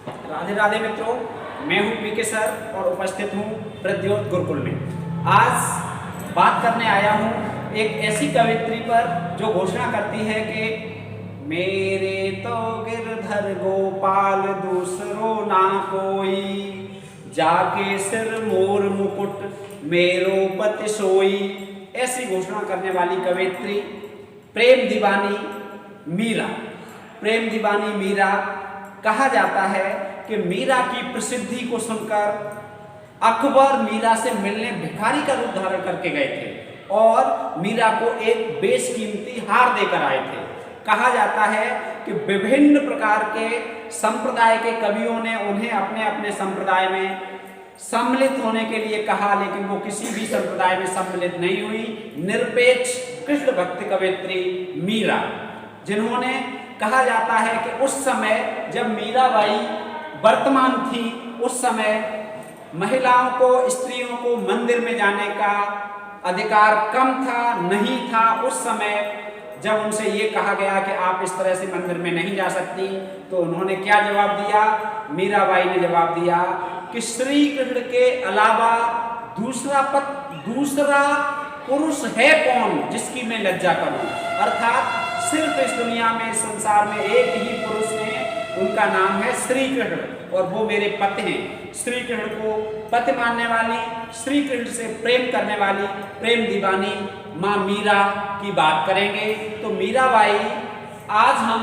राधे राधे मित्रों, मैं हूं पीके सर और उपस्थित हूं प्रद्योत गुरुकुल में। आज बात करने आया हूं एक ऐसी कवित्री पर जो घोषणा करती है कि मेरे तो गिरधर गोपाल दूसरो ना कोई, जाके सिर मोर मुकुट मेरो पति सोई। ऐसी घोषणा करने वाली कवित्री प्रेम दीवानी मीरा। प्रेम दीवानी मीरा कहा जाता है कि मीरा की प्रसिद्धि को सुनकर अकबर मीरा से मिलने भिखारी का रूप धारण करके गए थे और मीरा को एक बेशकीमती हार देकर आए थे। कहा जाता है कि विभिन्न प्रकार के संप्रदाय के कवियों ने उन्हें अपने अपने संप्रदाय में सम्मिलित होने के लिए कहा, लेकिन वो किसी भी संप्रदाय में सम्मिलित नहीं हुई। निरपेक्ष कृष्ण भक्त कवित्री मीरा, जिन्होंने कहा जाता है कि उस समय जब मीराबाई वर्तमान थी, उस समय महिलाओं को, स्त्रियों को मंदिर में जाने का अधिकार कम था, नहीं था। उस समय जब उनसे ये कहा गया कि आप इस तरह से मंदिर में नहीं जा सकती, तो उन्होंने क्या जवाब दिया? मीराबाई ने जवाब दिया कि श्री कृष्ण के अलावा दूसरा पुरुष है कौन जिसकी मैं लज्जा करूं। अर्थात सिर्फ इस दुनिया में, संसार में एक ही पुरुष है, उनका नाम है श्री कृष्ण और वो मेरे पति हैं। श्री कृष्ण को पति मानने वाली, श्री कृष्ण से प्रेम करने वाली प्रेम दीवानी माँ मीरा की बात करेंगे। तो मीराबाई, आज हम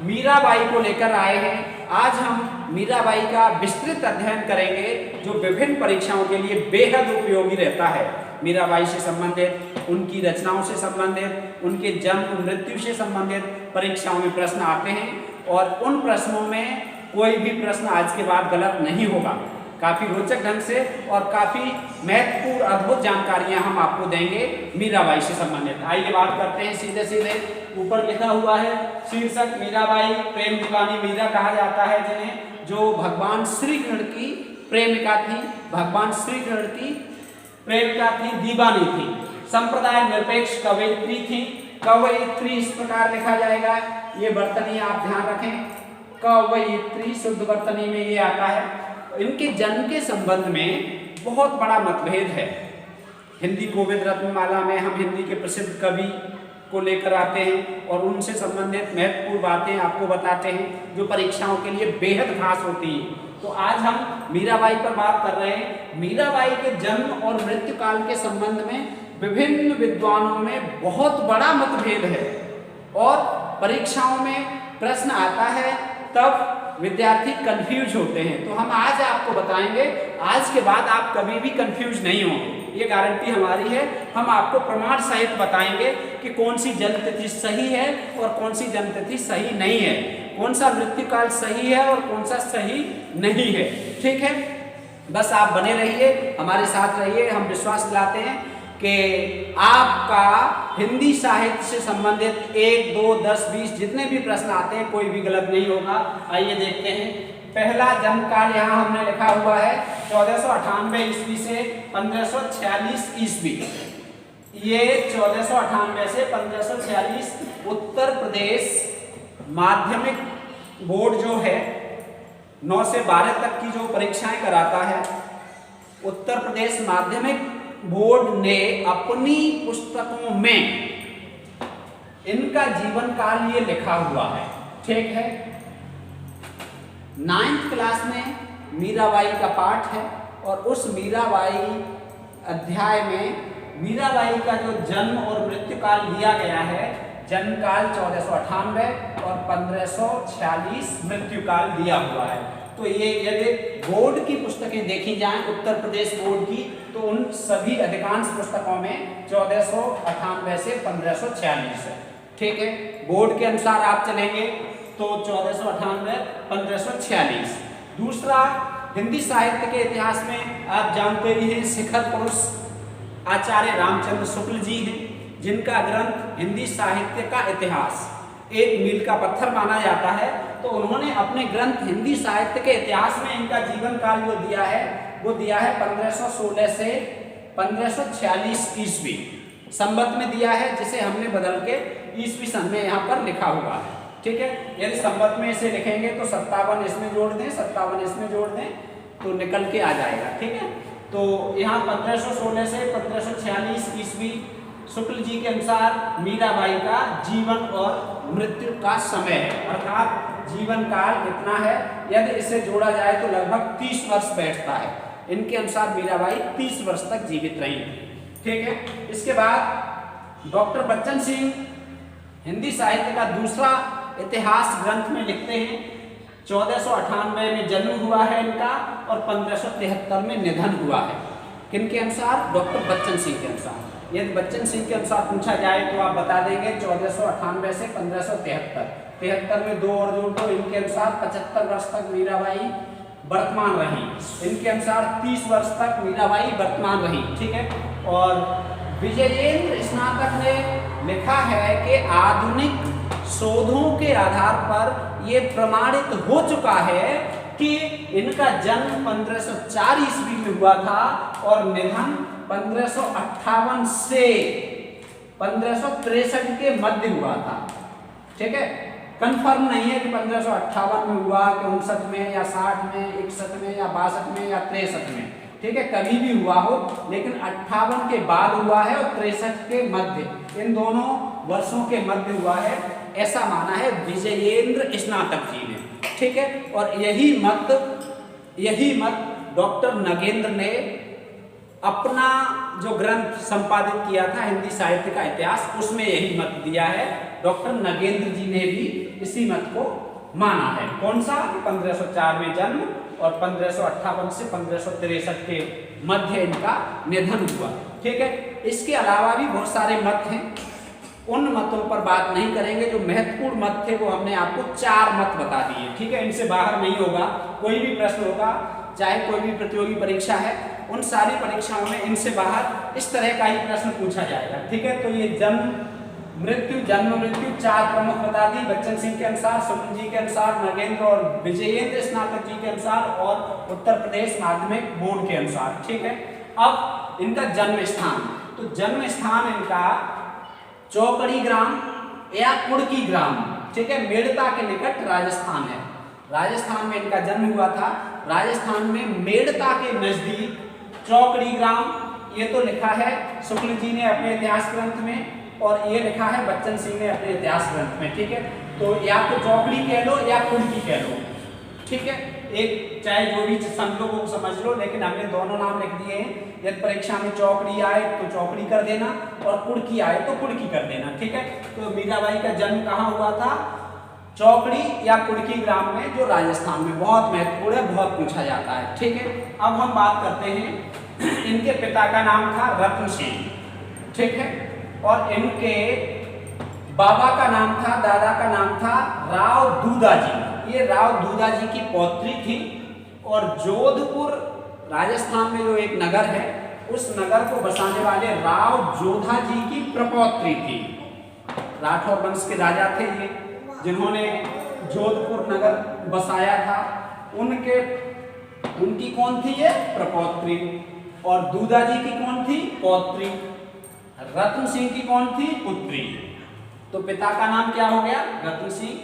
मीराबाई को लेकर आए हैं। आज हम मीराबाई का विस्तृत अध्ययन करेंगे जो विभिन्न परीक्षाओं के लिए बेहद उपयोगी रहता है। मीराबाई से संबंधित, उनकी रचनाओं से संबंधित, उनके जन्म मृत्यु से संबंधित परीक्षाओं में प्रश्न आते हैं और उन प्रश्नों में कोई भी प्रश्न आज के बाद गलत नहीं होगा। काफी रोचक ढंग से और काफी महत्वपूर्ण अद्भुत जानकारियां हम आपको देंगे मीराबाई से संबंधित। आइए बात करते हैं सीधे सीधे। ऊपर लिखा हुआ है शीर्षक मीराबाई प्रेम दीवानी मीरा कहा जाता है जिन्हें, जो भगवान श्री कृष्ण की प्रेमिका थी, भगवान श्री कृष्ण की प्रेमिका थी, दीवानी थी, संप्रदाय निरपेक्ष कवयित्री थी। कवयित्री इस प्रकार लिखा जाएगा, ये वर्तनी आप ध्यान रखें, कवयित्री शुद्ध वर्तनी में ये आता है। इनके जन्म के संबंध में बहुत बड़ा मतभेद है। हिंदी कोविद रत्नमाला में हम हिंदी के प्रसिद्ध कवि को लेकर आते हैं और उनसे संबंधित महत्वपूर्ण बातें आपको बताते हैं जो परीक्षाओं के लिए बेहद खास होती है। तो आज हम मीराबाई पर बात कर रहे हैं। मीराबाई के जन्म और मृत्यु काल के संबंध में विभिन्न विद्वानों में बहुत बड़ा मतभेद है और परीक्षाओं में प्रश्न आता है तब विद्यार्थी कंफ्यूज होते हैं। तो हम आज आपको बताएंगे, आज के बाद आप कभी भी कंफ्यूज नहीं होंगे, ये गारंटी हमारी है। हम आपको प्रमाण सहित बताएंगे कि कौन सी जन्म तिथि सही है और कौन सी जन्म तिथि सही नहीं है, कौन सा मृत्यु काल सही है और कौन सा सही नहीं है। ठीक है, बस आप बने रहिए, हमारे साथ रहिए। हम विश्वास दिलाते हैं कि आपका हिंदी साहित्य से संबंधित 1, 2, 10, 20 जितने भी प्रश्न आते हैं कोई भी गलत नहीं होगा। आइए देखते हैं। पहला जन्म काल यहाँ हमने लिखा हुआ है 1498 ईस्वी से 1546 ईस्वी। ये 1498 से 1546 उत्तर प्रदेश माध्यमिक बोर्ड जो है 9 से 12 तक की जो परीक्षाएं कराता है, उत्तर प्रदेश माध्यमिक बोर्ड ने अपनी पुस्तकों में इनका जीवन काल ये लिखा हुआ है। ठीक है, 9th क्लास में मीराबाई का पाठ है और उस मीराबाई अध्याय में मीराबाई का जो जन्म और मृत्यु काल दिया गया है, जन्म काल 1498 और 1546 मृत्यु काल दिया हुआ है। तो ये यदि बोर्ड की पुस्तकें देखी जाएं, उत्तर प्रदेश बोर्ड की, तो उन सभी अधिकांश पुस्तकों में 1498 से 1546 है। ठीक है, बोर्ड के अनुसार आप चलेंगे तो 1498 1546। दूसरा, हिंदी साहित्य के इतिहास में आप जानते ही हैं शिखर पुरुष आचार्य रामचंद्र शुक्ल जी हैं, जिनका ग्रंथ हिंदी साहित्य का इतिहास एक मील का पत्थर माना जाता है। तो उन्होंने अपने ग्रंथ हिंदी साहित्य के इतिहास में इनका जीवन काल जो दिया है वो दिया है 1516 से 1546 ईस्वी संवत में दिया है, जिसे हमने बदल के ईस्वी सन में यहाँ पर लिखा हुआ है। ठीक है। यदि संवत में इसे लिखेंगे तो 57 इसमें जोड़ दें, 57 इसमें जोड़ दें तो निकल के आ जाएगा, ठीक है। तो यहाँ 1516 से 1546 ईस्वी शुक्ल जी के अनुसार मीराबाई का जीवन और मृत्यु का समय है, अर्थात जीवन काल कितना है, यदि इसे जोड़ा जाए तो लगभग 30 वर्ष बैठता है। इनके अनुसार मीराबाई 30 वर्ष तक जीवित रही, ठीक है। इसके बाद डॉक्टर बच्चन सिंह हिंदी साहित्य का दूसरा इतिहास ग्रंथ में लिखते हैं। 1498 में जन्म हुआ है इनका और 1573 में निधन हुआ है। किनके अनुसार? डॉक्टर बच्चन सिंह के अनुसार। यदि बच्चन सिंह के अनुसार पूछा जाए तो आप बता देंगे 1498 से 1573, 73 में 2 और जोड़ दो। इनके अनुसार 75 वर्ष तक मीराबाई वर्तमान रही, इनके अनुसार 30 वर्ष तक मीराबाई वर्तमान रही, ठीक है। और विजयेंद्र स्नातक ने लिखा है कि आधुनिक शोधों के आधार पर यह प्रमाणित हो चुका है कि इनका जन्म 1504 ईस्वी में हुआ था और निधन 1558 से 1563 के मध्य हुआ था, ठीक है। कंफर्म नहीं है कि 1558 में हुआ कि 59 में या 60 में, 61 में या 62 में या 63 में, ठीक है, कभी भी हुआ हो, लेकिन 58 के बाद हुआ है और 63 के मध्य, इन दोनों वर्षों के मध्य हुआ है, ऐसा माना है विजयेंद्र स्नातक जी ने, ठीक है। और यही मत डॉक्टर नगेंद्र ने अपना जो ग्रंथ संपादित किया था हिंदी साहित्य का इतिहास, उसमें यही मत दिया है। डॉक्टर नगेंद्र जी ने भी इसी मत को माना है। कौन सा? 1504 में जन्म और 1558 से 1563 के मध्य इनका निधन हुआ, ठीक है। इसके अलावा भी बहुत सारे मत हैं, उन मतों पर बात नहीं करेंगे। जो महत्वपूर्ण मत थे वो हमने आपको 4 मत बता दिए, ठीक है। इनसे बाहर नहीं होगा, कोई भी प्रश्न होगा, चाहे कोई भी प्रतियोगी परीक्षा है, उन सारी परीक्षाओं में इनसे बाहर इस तरह का ही प्रश्न पूछा जाएगा, ठीक है। तो ये जन्म मृत्यु 4 प्रमुख बता दी बच्चन सिंह के अनुसार, शुक्ल जी के अनुसार, नगेंद्र और विजयेंद्र स्नातक जी के अनुसार और उत्तर प्रदेश माध्यमिक बोर्ड के अनुसार, ठीक है। अब इनका जन्म स्थान, तो जन्म स्थान इनका चौकड़ी ग्राम या कुड़की ग्राम, ठीक है, मेड़ता के निकट राजस्थान है। राजस्थान में इनका जन्म हुआ था। राजस्थान में मेड़ता के नजदीक चौकड़ी ग्राम, ये तो लिखा है शुक्ल जी ने अपने इतिहास ग्रंथ में और ये लिखा है बच्चन सिंह ने अपने इतिहास ग्रंथ में, ठीक है। तो या तो चौकड़ी कह लो या कुड़की कह लो, ठीक है। एक चाहे जो भी समझ लो वो समझ लो, लेकिन हमने दोनों नाम लिख दिए हैं। यदि परीक्षा में चौकड़ी आए तो चौकड़ी कर देना और कुड़की आए तो कुड़की कर देना, ठीक है। तो मीराबाई का जन्म कहाँ हुआ था? चौकड़ी या कुड़की ग्राम में, जो राजस्थान में बहुत महत्वपूर्ण है, बहुत पूछा जाता है, ठीक है। अब हम बात करते हैं, इनके पिता का नाम था रत्न सिंह, ठीक है, और इनके बाबा का नाम था, दादा का नाम था राव दूधा जी। ये राव दूधा जी की पौत्री थी और जोधपुर राजस्थान में जो एक नगर है, उस नगर को बसाने वाले राव जोधा जी की प्रपौत्री थी। राठौर वंश के राजा थे ये, जिन्होंने जोधपुर नगर बसाया था। उनकी कौन थी? ये प्रपौत्री। और दूधा जी की कौन थी? पौत्री। रत्न सिंह की कौन थी? पुत्री। तो पिता का नाम क्या हो गया? रत्न सिंह।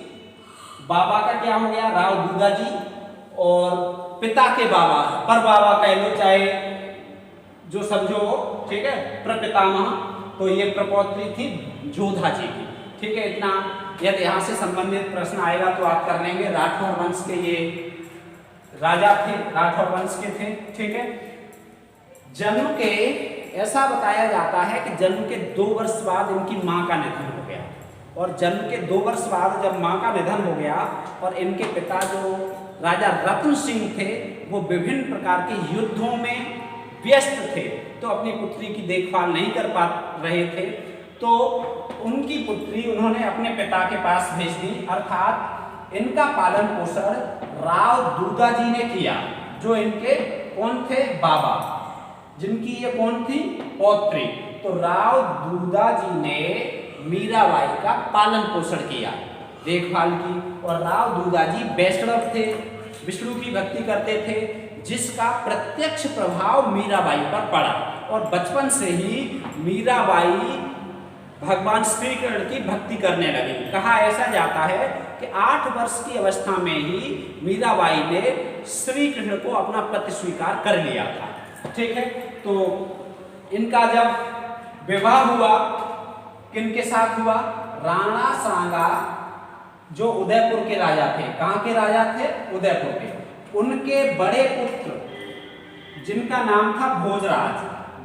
बाबा का क्या हो गया? राव दूधा जी। और पिता के बाबा, पर बाबा कह लो, चाहे जो समझो, ठीक है, प्रपितामह, तो ये प्रपौत्री थी जोधा जी की, ठीक है। इतना यदि यहाँ से संबंधित प्रश्न आएगा तो आप कर लेंगे। राठौर वंश के ये राजा थे, राठौर वंश के थे, ठीक है। जन्म के ऐसा बताया जाता है कि जन्म के 2 वर्ष बाद इनकी माँ का निधन हो गया, और जन्म के 2 वर्ष बाद जब माँ का निधन हो गया और इनके पिता जो राजा रत्न सिंह थे वो विभिन्न प्रकार के युद्धों में व्यस्त थे, तो अपनी पुत्री की देखभाल नहीं कर पा रहे थे, तो उनकी पुत्री उन्होंने अपने पिता के पास भेज दी। अर्थात इनका पालन पोषण राव दूधा जी ने किया, जो इनके कौन थे? बाबा, जिनकी ये कौन थी? पौत्री। तो राव दूधा जी ने मीराबाई का पालन पोषण किया, देखभाल की। और राव दूधा जी वैष्णव थे, विष्णु की भक्ति करते थे, जिसका प्रत्यक्ष प्रभाव मीराबाई पर पड़ा, और बचपन से ही मीराबाई भगवान श्री कृष्ण की भक्ति करने लगी। कहा ऐसा जाता है कि 8 वर्ष की अवस्था में ही मीराबाई ने श्री कृष्ण को अपना पति स्वीकार कर लिया था। ठीक है, तो इनका जब विवाह हुआ किनके साथ हुआ? राणा सांगा जो उदयपुर के राजा थे। कहाँ के राजा थे? उदयपुर के। उनके बड़े पुत्र जिनका नाम था भोजराज,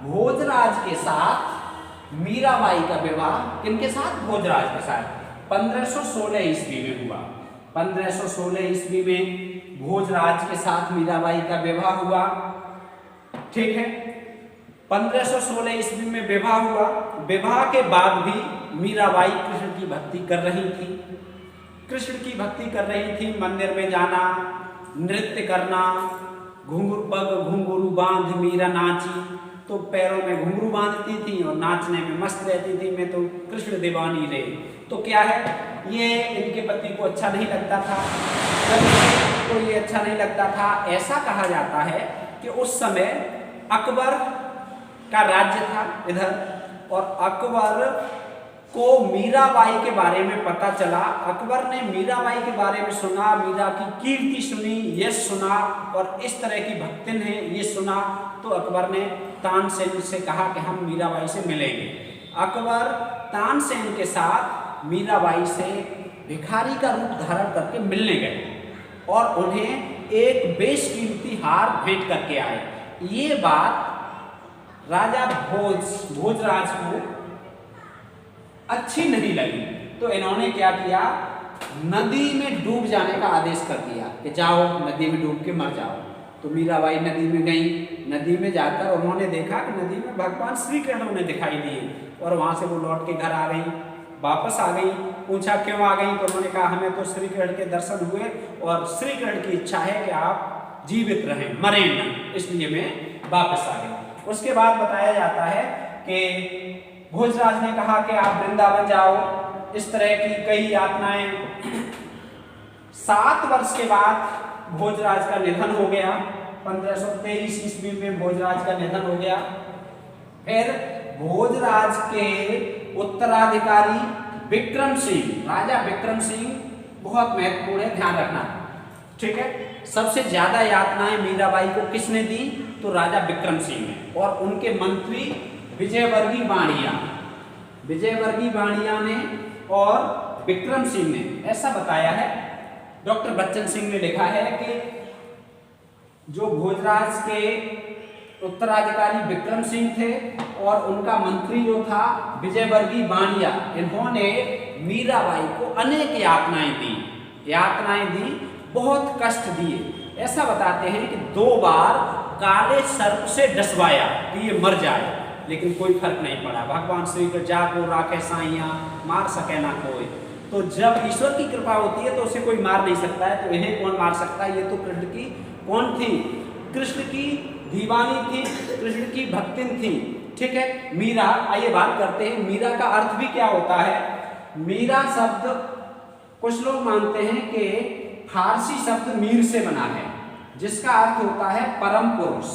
भोजराज के साथ मीराबाई का विवाह किनके साथ? भोजराज के साथ 1516 ईस्वी में हुआ। 1516 ईस्वी में भोजराज के साथ मीराबाई का विवाह हुआ। ठीक है, 1516 ईस्वी में विवाह हुआ। विवाह के बाद भी मीराबाई कृष्ण की भक्ति कर रही थी, कृष्ण की भक्ति कर रही थी। मंदिर में जाना, नृत्य करना, घुंघरू पग घुंघरू बांध मीरा नाची, तो पैरों में घुंघरू बांधती थी और नाचने में मस्त रहती थी, मैं तो कृष्ण दीवानी रे। तो क्या है, ये इनके पति को अच्छा नहीं लगता था, तो ये अच्छा नहीं लगता था। ऐसा कहा जाता है कि उस समय अकबर का राज्य था इधर, और अकबर को मीराबाई के बारे में पता चला। अकबर ने मीराबाई के बारे में सुना, मीरा की कीर्ति सुनी, यश सुना, और इस तरह की भक्तिन है ये सुना, तो अकबर ने तानसेन से कहा कि हम मीराबाई से मिलेंगे। अकबर तानसेन के साथ मीराबाई से भिखारी का रूप धारण करके मिलने गए और उन्हें एक बेशकीमती हार भेंट करके आए। ये बात राजा भोजराज को अच्छी नहीं लगी, तो इन्होंने क्या किया, नदी में डूब जाने का आदेश कर दिया कि जाओ नदी में डूब के मर जाओ। तो मीराबाई नदी में गई। नदी में जाकर उन्होंने देखा कि नदी में भगवान श्री कृष्ण उन्हें दिखाई दिए, और वहां से वो लौट के घर आ गई, वापस आ गई। पूछा क्यों आ गई, तो उन्होंने कहा हमें तो श्री कृष्ण के दर्शन हुए और श्री कृष्ण की इच्छा है कि आप जीवित रहें, मरें न, इसलिए मैं वापस आ गई। उसके बाद बताया जाता है कि भोजराज ने कहा कि आप वृंदावन जाओ। इस तरह की कई यातनाएं। 7 वर्ष के बाद भोजराज का निधन हो गया। 1523 ईस्वी में भोजराज का निधन हो गया। फिर भोजराज के उत्तराधिकारी विक्रम सिंह, राजा विक्रम सिंह बहुत महत्वपूर्ण है, ध्यान रखना। ठीक है, सबसे ज्यादा यातनाएं मीराबाई को किसने दी? तो राजा विक्रम सिंह ने, और उनके मंत्री विजयवर्गीय बाणिया, विजयवर्गीय बाणिया ने और विक्रम सिंह ने। ऐसा बताया है, डॉक्टर बच्चन सिंह ने लिखा है कि जो भोजराज के उत्तराधिकारी विक्रम सिंह थे और उनका मंत्री जो था विजयवर्गीय बाणिया, इन्होंने मीराबाई को अनेक यातनाएं दी, बहुत कष्ट दिए। ऐसा बताते हैं कि 2 बार काले सर्प से डसवाया कि ये मर जाए, लेकिन कोई फर्क नहीं पड़ा। भगवान श्री कृष्ण जाको राखे साइया, मार सके ना कोई। तो जब ईश्वर की कृपा होती है तो उसे कोई मार नहीं सकता है, तो इन्हें कौन मार सकता है? ये तो कृष्ण की कौन थी? कृष्ण की दीवानी थी, कृष्ण की भक्तिन थी। ठीक है, मीरा, आइए बात करते हैं मीरा का अर्थ भी क्या होता है। मीरा शब्द कुछ लोग मानते हैं कि फारसी शब्द मीर से बना है, जिसका अर्थ होता है परम पुरुष।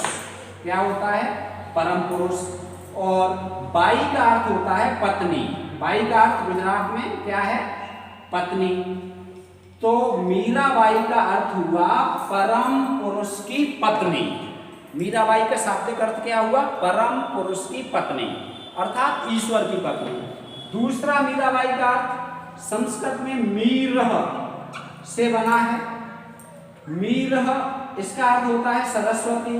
क्या होता है? परम पुरुष। और बाई का अर्थ होता है पत्नी। बाई का अर्थ गुजरात में क्या है? पत्नी। तो मीराबाई का अर्थ हुआ परम पुरुष की पत्नी। मीराबाई का शाब्दिक अर्थ क्या हुआ? परम पुरुष की पत्नी, अर्थात ईश्वर की पत्नी। दूसरा मीराबाई का अर्थ संस्कृत में मीरह से बना है। मीरह, इसका अर्थ होता है सरस्वती।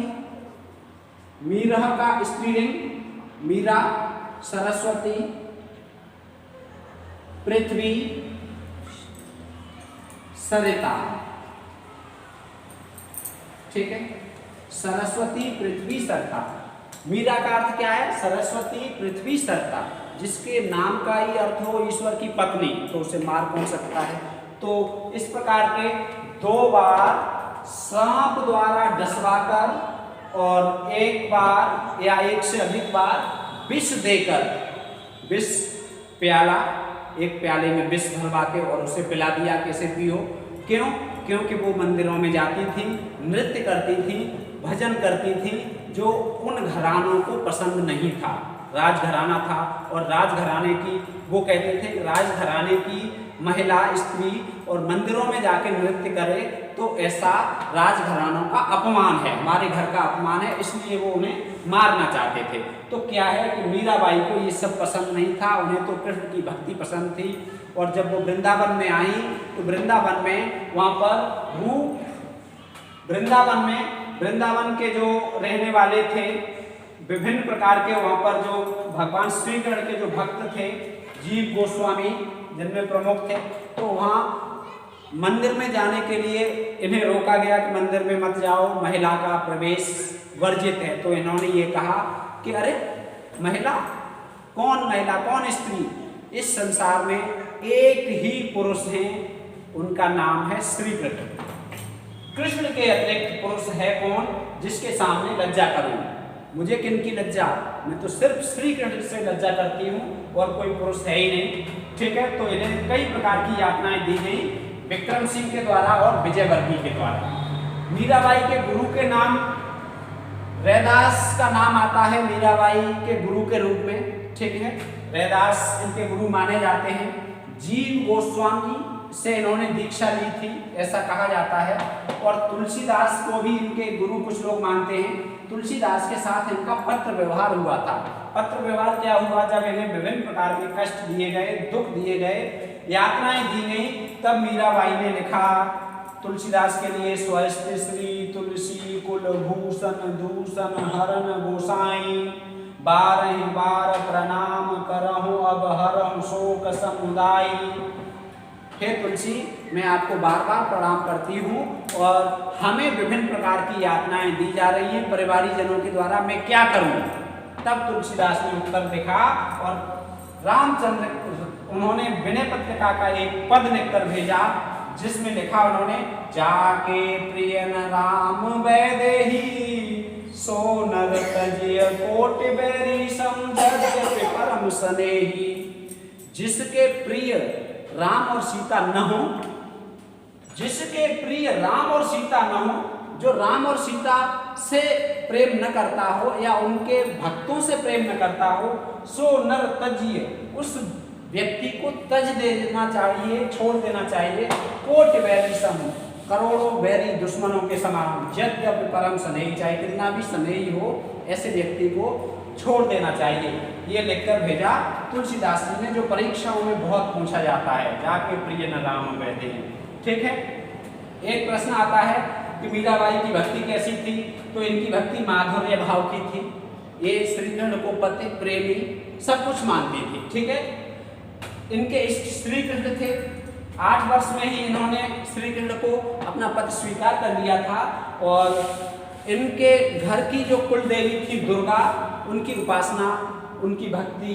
मीरह का स्त्रीलिंग मीरा, सरस्वती, पृथ्वी, सरिता। ठीक है, सरस्वती, पृथ्वी, सरिता। मीरा का अर्थ क्या है? सरस्वती, पृथ्वी, सरिता। जिसके नाम का ही अर्थ हो ईश्वर की पत्नी, तो उसे मार कौन सकता है? तो इस प्रकार के 2 बार सांप द्वारा डसवाकर और 1 बार या 1 से अधिक बार विष देकर, विष प्याला, एक प्याले में विष भरवा के और उसे पिला दिया, कैसे पियो। क्यों? क्योंकि वो मंदिरों में जाती थी, नृत्य करती थी, भजन करती थी, जो उन घरानों को पसंद नहीं था। राजघराना था, और राजघराने की, वो कहते थे कि राजघराने की महिला स्त्री और मंदिरों में जाके नृत्य करे तो ऐसा राजघरानों का अपमान है, हमारे घर का अपमान है, इसलिए वो उन्हें मारना चाहते थे। तो क्या है कि मीराबाई को ये सब पसंद नहीं था, उन्हें तो कृष्ण की भक्ति पसंद थी। और जब वो वृंदावन में आई तो वृंदावन में वहाँ पर वृंदावन के जो रहने वाले थे विभिन्न प्रकार के, वहाँ पर जो भगवान श्री कृष्ण के जो भक्त थे, जीव गोस्वामी जिनमें प्रमुख थे, तो वहाँ मंदिर में जाने के लिए इन्हें रोका गया कि मंदिर में मत जाओ, महिला का प्रवेश वर्जित है। तो इन्होंने ये कहा कि अरे महिला कौन स्त्री, इस संसार में एक ही पुरुष है, उनका नाम है श्री कृष्ण। कृष्ण के अतिरिक्त पुरुष है कौन जिसके सामने लज्जा करूं? मुझे किनकी लज्जा, मैं तो सिर्फ श्री कृष्ण से लज्जा करती हूँ और कोई पुरुष है ही नहीं। ठीक है, तो इन्हें कई प्रकार की यातनाएं दी गई विक्रम सिंह के द्वारा और विजयवर्गीय के द्वारा। मीराबाई के गुरु के नाम रैदास का नाम आता है मीराबाई के गुरु के रूप में। ठीक है, रैदास इनके गुरु माने जाते हैं। जीव गोस्वामी से इन्होंने दीक्षा ली थी ऐसा कहा जाता है। और तुलसीदास को भी इनके गुरु कुछ लोग मानते हैं। तुलसीदास के साथ इनका पत्र व्यवहार हुआ था। पत्र व्यवहार क्या हुआ? जब इन्हें विभिन्न प्रकार के कष्ट दिए गए, दुख दिए गए, यातनाएं दी गई, तब मीराबाई ने लिखा तुलसीदास के लिए, स्वस्ति श्री तुलसी कुलभूषण दूषण हरण गोसाई, 12 बार प्रणाम करहूँ अब हरहूँ शोक समुदायी। हे तुलसी, मैं आपको बार बार प्रणाम करती हूँ और हमें विभिन्न प्रकार की यातनाएं दी जा रही हैं परिवारी जनों के द्वारा, मैं क्या करूँ? तब तुलसीदास ने उत्तर लिखा और रामचंद्र उन्होंने विनय पत्रिका का एक पद लिखकर भेजा जिसमें लिखा उन्होंने, जाके प्रियन राम वैदेही सो नर तजिय कोट बैरी समझत परम स्नेही। जिसके प्रिय राम और सीता न हो, जिसके प्रिय राम और सीता न हो, जो राम और सीता से प्रेम न करता हो या उनके भक्तों से प्रेम न करता हो, सो नर तजिए, उस व्यक्ति को तज देना चाहिए, छोड़ देना चाहिए। कोट बैरी सम, करोड़ों बैरी दुश्मनों के समान, यद्यपि परम स्नेही, चाहे कितना भी स्नेही हो, ऐसे व्यक्ति को छोड़ देना चाहिए। ये लिखकर भेजा तुलसीदास जी ने, जो परीक्षाओं में बहुत पूछा जाता है, जाके प्रिय न राम वैदेही। ठीक है, एक प्रश्न आता है कि मीराबाई की भक्ति कैसी थी? तो इनकी भक्ति माधुर्य भाव की थी। ये श्री कृष्ण को पति प्रेमी सब कुछ मानती थी। ठीक है, इनके इष्ट श्री कृष्ण थे। 8 वर्ष में ही इन्होंने श्री कृष्ण को अपना पति स्वीकार कर लिया था और इनके घर की जो कुल देवी थी दुर्गा, उनकी उपासना, उनकी भक्ति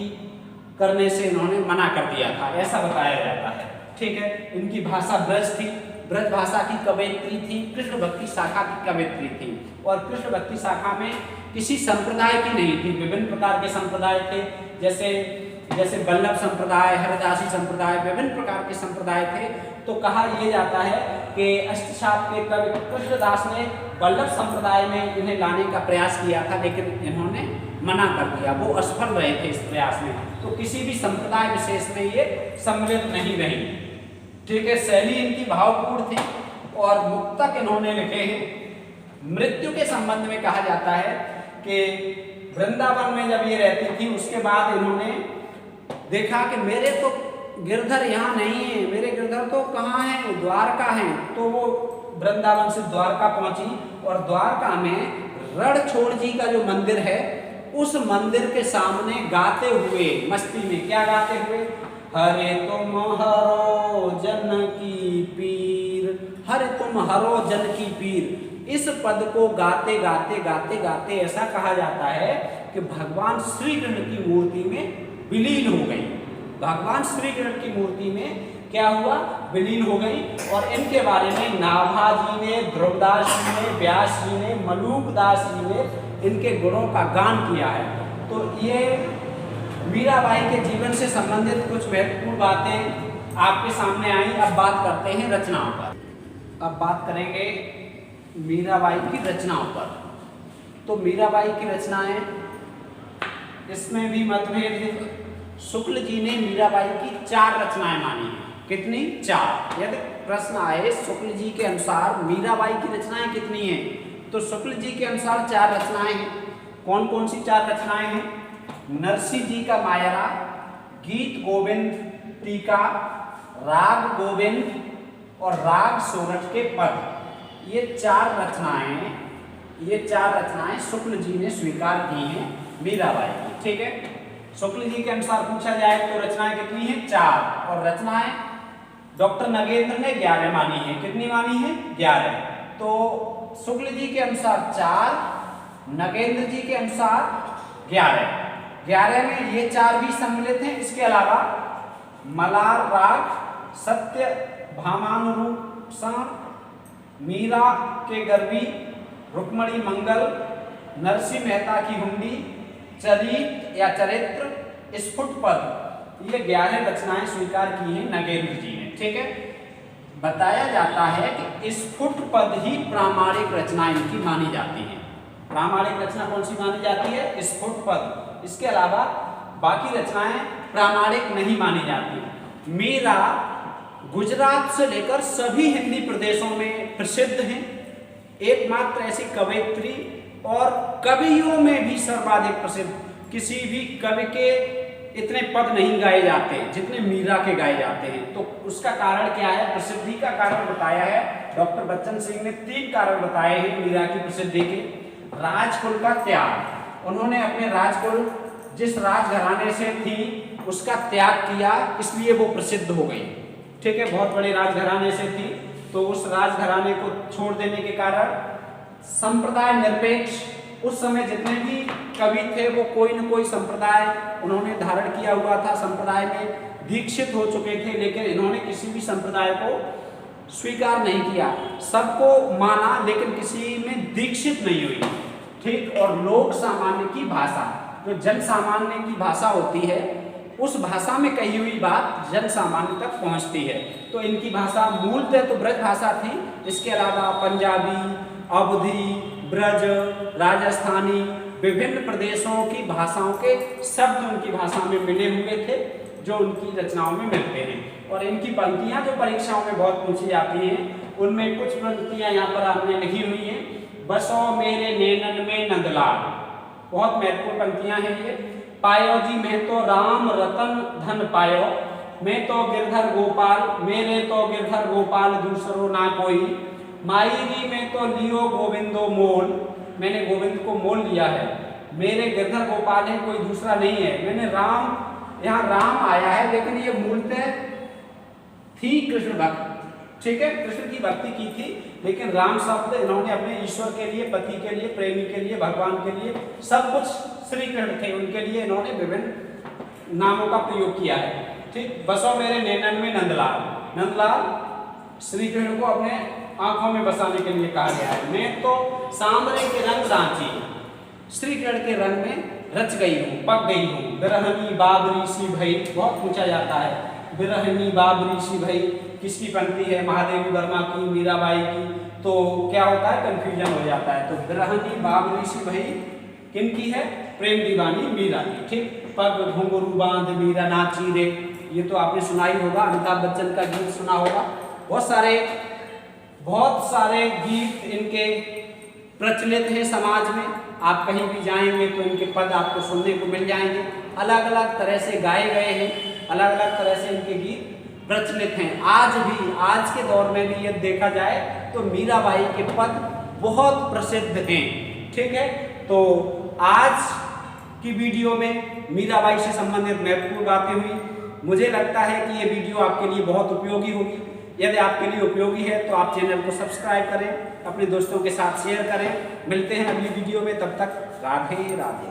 करने से इन्होंने मना कर दिया था, ऐसा बताया जाता है। ठीक है, इनकी भाषा ब्रज थी, ब्रज भाषा की कवयित्री थी, कृष्ण भक्ति शाखा की कवयित्री थी। और कृष्ण भक्ति शाखा में किसी संप्रदाय की नहीं थी, विभिन्न प्रकार के संप्रदाय थे, जैसे वल्लभ संप्रदाय, हरिदासी संप्रदाय, विभिन्न प्रकार के संप्रदाय थे। तो कहा यह जाता है कि अष्टशाप के कवि कृष्णदास ने वल्लभ संप्रदाय में इन्हें लाने का प्रयास किया था, लेकिन इन्होंने मना कर दिया, वो असफल रहे थे इस प्रयास में। तो किसी भी संप्रदाय विशेष में ये सम्मिलित नहीं रही। ठीक है, शैली इनकी भावपूर्ण थी और मुक्तक इन्होंने लिखे हैं। मृत्यु के संबंध में कहा जाता है कि वृंदावन में जब ये रहती थी, उसके बाद इन्होंने देखा कि मेरे तो गिरधर यहाँ नहीं है, मेरे गिरधर तो कहाँ हैं? द्वारका हैं। तो वो वृंदावन से द्वारका पहुंची और द्वारका में रणछोड़ जी का जो मंदिर है, उस मंदिर के सामने गाते हुए, मस्ती में क्या गाते हुए, हरे तुम हरो जन की पीर, हरे तुम हरो जन की पीर। इस पद को गाते गाते गाते गाते ऐसा कहा जाता है कि भगवान श्री कृष्ण की मूर्ति में विलीन हो गई। भगवान श्री कृष्ण की मूर्ति में क्या हुआ? विलीन हो गई। और इनके बारे में नाभा जी ने, ध्रुवदास जी ने, व्यास जी ने, मलूकदास जी ने इनके गुणों का गान किया है। तो ये मीराबाई के जीवन से संबंधित कुछ महत्वपूर्ण बातें आपके सामने आई। अब बात करते हैं रचनाओं पर। अब बात करेंगे मीराबाई की रचनाओं पर। तो मीराबाई की रचनाएं, इसमें भी मतभेद है। शुक्ल जी ने मीराबाई की 4 रचनाएं मानी हैं। कितनी? 4। यदि प्रश्न आए शुक्ल जी के अनुसार मीराबाई की रचनाएं कितनी हैं, तो शुक्ल जी के अनुसार 4 रचनाएं हैं। कौन कौन सी 4 रचनाएं हैं? नरसी जी का मायरा, गीत गोविंद टीका, राग गोविंद और राग सोरठ के पद। ये 4 रचनाएं शुक्ल जी ने स्वीकार की हैं मीराबाई की। ठीक है, शुक्ल जी के अनुसार पूछा जाए तो रचनाएं कितनी हैं? 4। और रचनाएं डॉक्टर नगेंद्र ने 11 मानी है। कितनी मानी है? 11। तो शुक्ल जी के अनुसार 4, नगेंद्र जी के अनुसार 11। 11 में ये 4 भी सम्मिलित हैं। इसके अलावा मलार राग, सत्य भामानुरूप सार, मीरा के गर्वी, रुक्मणी मंगल, नरसिंह मेहता की हुंडी, चरित या चरित्र, स्फुट पद, ये 11 रचनाएं स्वीकार की हैं नगेंद्र जी ने। ठीक है, बताया जाता है कि स्फुट पद ही प्रामाणिक रचना इनकी मानी जाती है। प्रामाणिक रचना कौन सी मानी जाती है? स्फुट पद। इसके अलावा बाकी रचनाएं प्रामाणिक नहीं मानी जाती। मीरा गुजरात से लेकर सभी हिंदी प्रदेशों में प्रसिद्ध हैं। एकमात्र ऐसी कवयित्री और कवियों में भी सर्वाधिक प्रसिद्ध। किसी भी कवि के इतने पद नहीं गाए जाते जितने मीरा के गाए जाते हैं। तो उसका कारण क्या है? प्रसिद्धि का कारण बताया है डॉक्टर बच्चन सिंह ने। 3 कारण बताए हैं मीरा की प्रसिद्धि के। राजकुल का त्याग, उन्होंने अपने राजकुल जिस राजघराने से थी उसका त्याग किया, इसलिए वो प्रसिद्ध हो गई। ठीक है, बहुत बड़े राजघराने से थी तो उस राजघराने को छोड़ देने के कारण संप्रदाय निरपेक्ष, उस समय जितने भी कवि थे वो कोई न कोई संप्रदाय उन्होंने धारण किया हुआ था, संप्रदाय में दीक्षित हो चुके थे, लेकिन इन्होंने किसी भी संप्रदाय को स्वीकार नहीं किया। सबको माना लेकिन किसी में दीक्षित नहीं हुई। ठीक, और लोक सामान्य की भाषा, जो जन सामान्य की भाषा होती है, उस भाषा में कही हुई बात जन सामान्य तक पहुंचती है। तो इनकी भाषा मूलतः तो ब्रज भाषा थी। इसके अलावा पंजाबी, अवधी, ब्रज, राजस्थानी, विभिन्न प्रदेशों की भाषाओं के शब्द उनकी भाषा में मिले हुए थे जो उनकी रचनाओं में मिलते हैं। और इनकी पंक्तियां जो परीक्षाओं में बहुत पूछी जाती हैं, उनमें कुछ पंक्तियां यहाँ पर हमने लिखी हुई हैं। बसो मेरे नैनन में नंदलाल, बहुत महत्वपूर्ण पंक्तियां हैं ये। पायो जी मैं तो राम रतन धन पायो, मैं तो गिरधर गोपाल, मेरे तो गिरधर गोपाल दूसरो ना कोई। माईरी में तो लियो गोविंदो मोल, मैंने गोविंद को मोल लिया है। मेरे गिरधर गोपाल है, कोई दूसरा नहीं है। मैंने राम, यहाँ राम आया है लेकिन ये मूलतः थी कृष्ण भक्त। ठीक है, कृष्ण की भक्ति की थी, लेकिन राम शब्द इन्होंने अपने ईश्वर के लिए, पति के लिए, प्रेमी के लिए, भगवान के लिए, सब कुछ श्री कृष्ण थे, उनके लिए इन्होंने विभिन्न नामों का प्रयोग किया है। ठीक, बसो मेरे नैनन में नंदलाल, नंदलाल श्री कृष्ण को अपने आंखों में बसाने के लिए कहा गया है। मैं तो सांवरे के रंग रांची, श्री कृष्ण के रंग में रच गई हूँ, पक गई हूँ। बिरहनी बाबरी सी भई, बहुत पूछा जाता है बिरहनी बाबरी सी भई किसकी पंक्ति है? महादेवी वर्मा की, मीराबाई की। तो क्या होता है? कंफ्यूजन हो जाता है। तो बिरहनी बाबरी सी भई किनकी है? प्रेम दीवानी मीरा की। ठीक, पग घुंघरू बांध मीरा नाची रे, ये तो आपने सुना ही होगा, अमिताभ बच्चन का गीत सुना होगा। बहुत सारे गीत इनके प्रचलित हैं समाज में। आप कहीं भी जाएंगे तो इनके पद आपको सुनने को मिल जाएंगे। अलग अलग तरह से गाए गए हैं, अलग अलग तरह से इनके गीत प्रचलित हैं। आज भी, आज के दौर में भी यदि देखा जाए तो मीराबाई के पद बहुत प्रसिद्ध हैं। ठीक है, तो आज की वीडियो में मीराबाई से संबंधित महत्वपूर्ण बातें हुई। मुझे लगता है कि ये वीडियो आपके लिए बहुत उपयोगी होगी। यदि आपके लिए उपयोगी है तो आप चैनल को सब्सक्राइब करें, अपने दोस्तों के साथ शेयर करें। मिलते हैं अगली वीडियो में, तब तक राधे राधे।